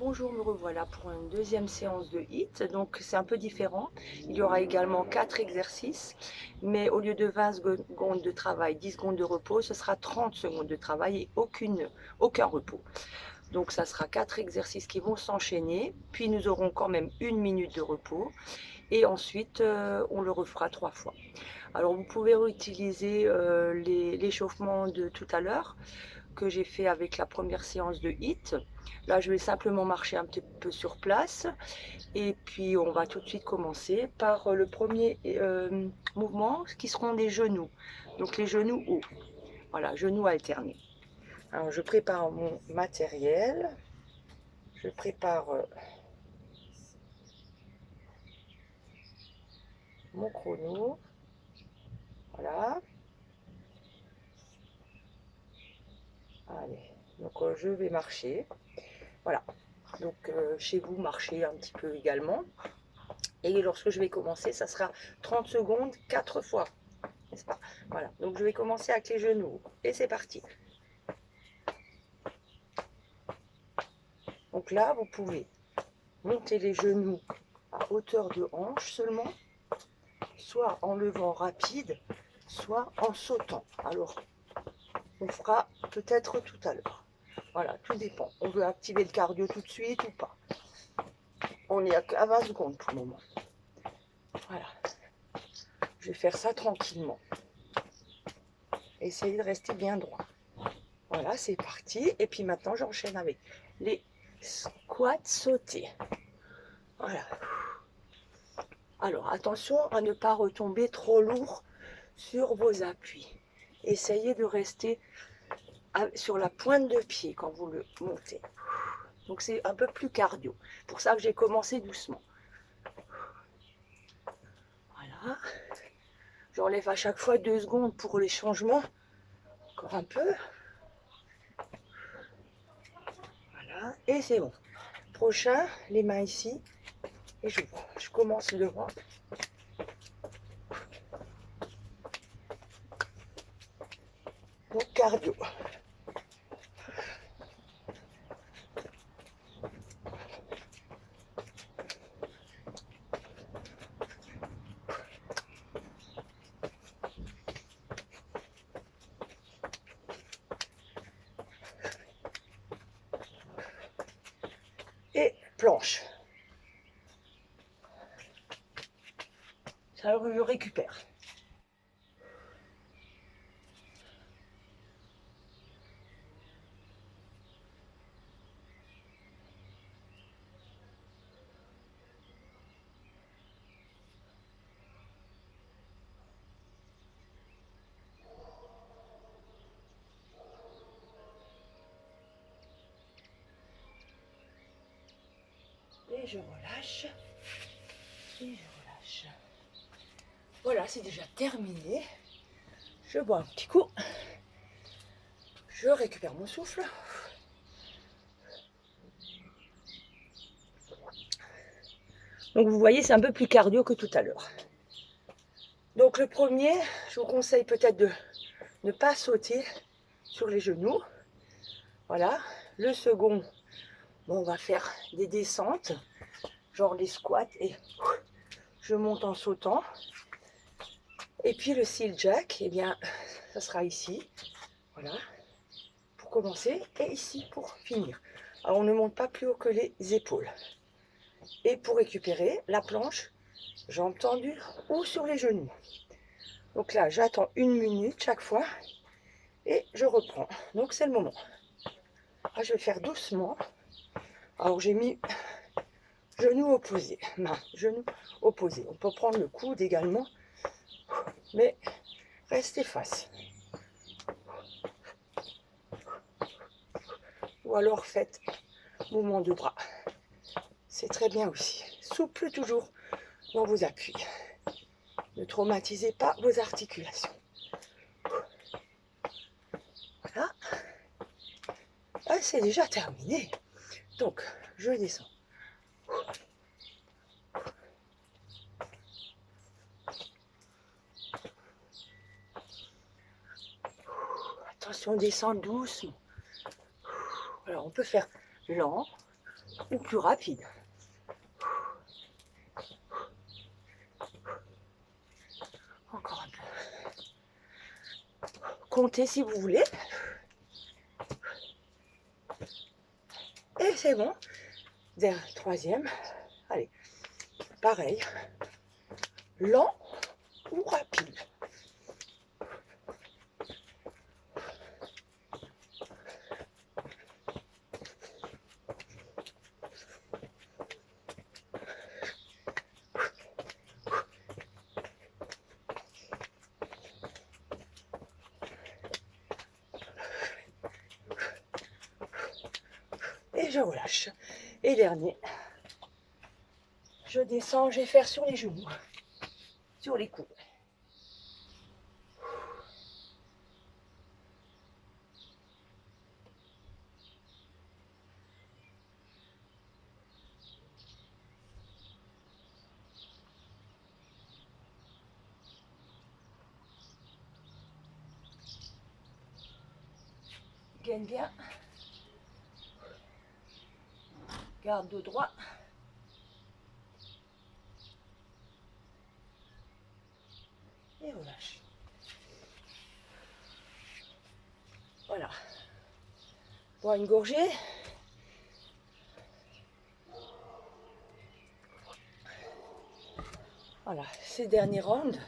Bonjour, me revoilà pour une deuxième séance de HIIT. Donc c'est un peu différent. Il y aura également 4 exercices, mais au lieu de 20 secondes de travail, 10 secondes de repos, ce sera 30 secondes de travail et aucun repos. Donc ça sera 4 exercices qui vont s'enchaîner, puis nous aurons quand même 1 minute de repos et ensuite on le refera 3 fois. Alors vous pouvez réutiliser l'échauffement de tout à l'heure que j'ai fait avec la première séance de HIIT. Là, je vais simplement marcher un petit peu sur place et puis on va tout de suite commencer par le premier mouvement qui seront des genoux. Donc les genoux hauts. Voilà, genoux alternés. Alors je prépare mon matériel. Je prépare mon chrono. Voilà. Allez, donc je vais marcher. Voilà. Donc chez vous, marchez un petit peu également. Et lorsque je vais commencer, ça sera 30 secondes, 4 fois. N'est-ce pas? Voilà. Donc je vais commencer avec les genoux. Et c'est parti. Donc là, vous pouvez monter les genoux à hauteur de hanche seulement, soit en levant rapide, soit en sautant. Alors, on fera peut-être tout à l'heure. Voilà, tout dépend. On veut activer le cardio tout de suite ou pas. On est à 20 secondes pour le moment. Voilà. Je vais faire ça tranquillement. Essayez de rester bien droit. Voilà, c'est parti. Et puis maintenant, j'enchaîne avec les squats sautés. Voilà. Alors, attention à ne pas retomber trop lourd sur vos appuis. Essayez de rester sur la pointe de pied quand vous le montez. Donc, c'est un peu plus cardio. Pour ça que j'ai commencé doucement. Voilà. J'enlève à chaque fois 2 secondes pour les changements. Encore un peu. Voilà. Et c'est bon. Prochain, les mains ici. Et je commence devant. Donc, cardio. Et planche. Ça récupère. Et je relâche. Et je relâche. Voilà, c'est déjà terminé. Je bois un petit coup. Je récupère mon souffle. Donc vous voyez, c'est un peu plus cardio que tout à l'heure. Donc le premier, je vous conseille peut-être de ne pas sauter sur les genoux. Voilà. Le second, bon, on va faire des descentes, genre des squats et je monte en sautant. Et puis le seal jack, eh bien, ça sera ici. Voilà. Pour commencer et ici pour finir. Alors on ne monte pas plus haut que les épaules. Et pour récupérer la planche, jambes tendues ou sur les genoux. Donc là, j'attends 1 minute chaque fois et je reprends. Donc c'est le moment. Ah, je vais faire doucement. Alors j'ai mis genoux opposés, main, genoux opposés. On peut prendre le coude également, mais restez face. Ou alors faites mouvement de bras. C'est très bien aussi. Souple toujours dans vos appuis. Ne traumatisez pas vos articulations. Voilà. Ah, c'est déjà terminé. Donc, je descends. Attention, descend doucement. Alors, on peut faire lent ou plus rapide. Encore un peu. Comptez si vous voulez. Et c'est bon. Troisième. Allez, pareil. Lent ou rapide. Et je relâche. Et dernier, je descends, je vais faire sur les genoux, sur les coudes. Gaine bien. Garde dos droit. Et relâche. Voilà. Bois une gorgée. Voilà, ces derniers rounds.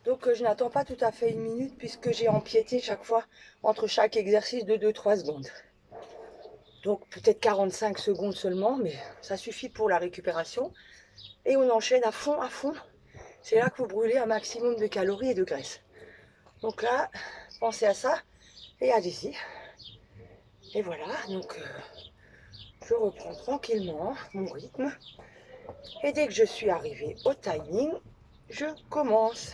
Donc je n'attends pas tout à fait une minute puisque j'ai empiété chaque fois entre chaque exercice de 2-3 secondes. Donc peut-être 45 secondes seulement, mais ça suffit pour la récupération. Et on enchaîne à fond, à fond. C'est là que vous brûlez un maximum de calories et de graisse. Donc là, pensez à ça et allez-y. Et voilà, donc je reprends tranquillement mon rythme. Et dès que je suis arrivée au timing, je commence.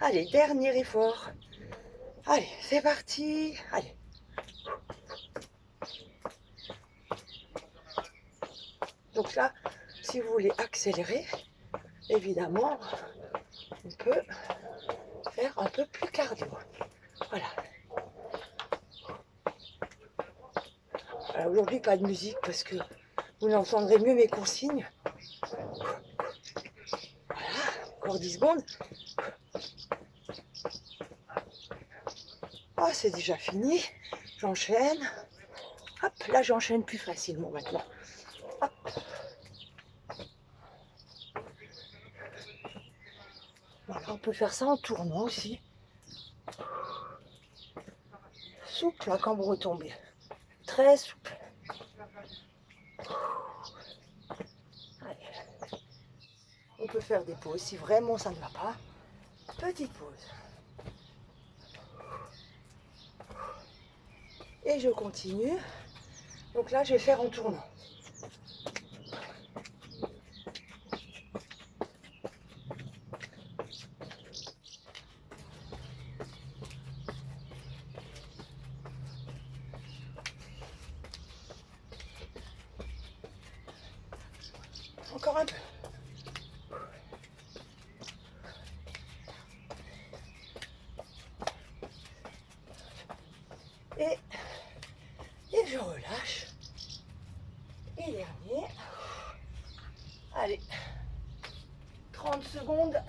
Allez, dernier effort. Allez, c'est parti. Allez. Donc là, si vous voulez accélérer, évidemment, on peut faire un peu plus cardio. Voilà. Aujourd'hui, pas de musique parce que vous entendrez mieux mes consignes. Voilà, encore 10 secondes. Oh, c'est déjà fini. J'enchaîne. Hop, là, j'enchaîne plus facilement maintenant. Hop. Voilà, on peut faire ça en tournant aussi. Souple hein, quand vous retombez. Très souple. Allez. On peut faire des pauses si vraiment ça ne va pas. Petite pause. Et je continue. Donc là, je vais faire en tournant. Encore un peu. Et je relâche. Et dernier. Allez. 30 secondes.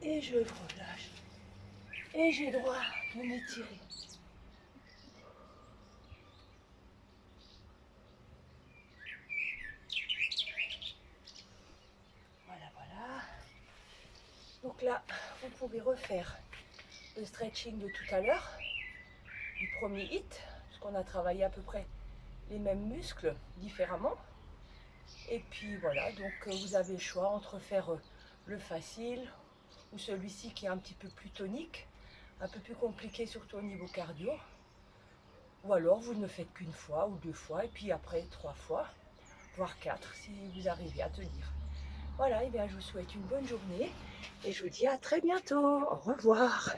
Et je relâche. Et j'ai droit de m'étirer. Voilà, voilà. Donc là, vous pouvez refaire le stretching de tout à l'heure, du premier hit, parce qu'on a travaillé à peu près les mêmes muscles différemment. Et puis voilà, donc vous avez le choix entre faire le facile ou celui-ci qui est un petit peu plus tonique, un peu plus compliqué surtout au niveau cardio. Ou alors vous ne faites qu'une fois ou 2 fois, et puis après 3 fois, voire 4 si vous arrivez à tenir. Voilà, et bien je vous souhaite une bonne journée et je vous dis à très bientôt. Au revoir.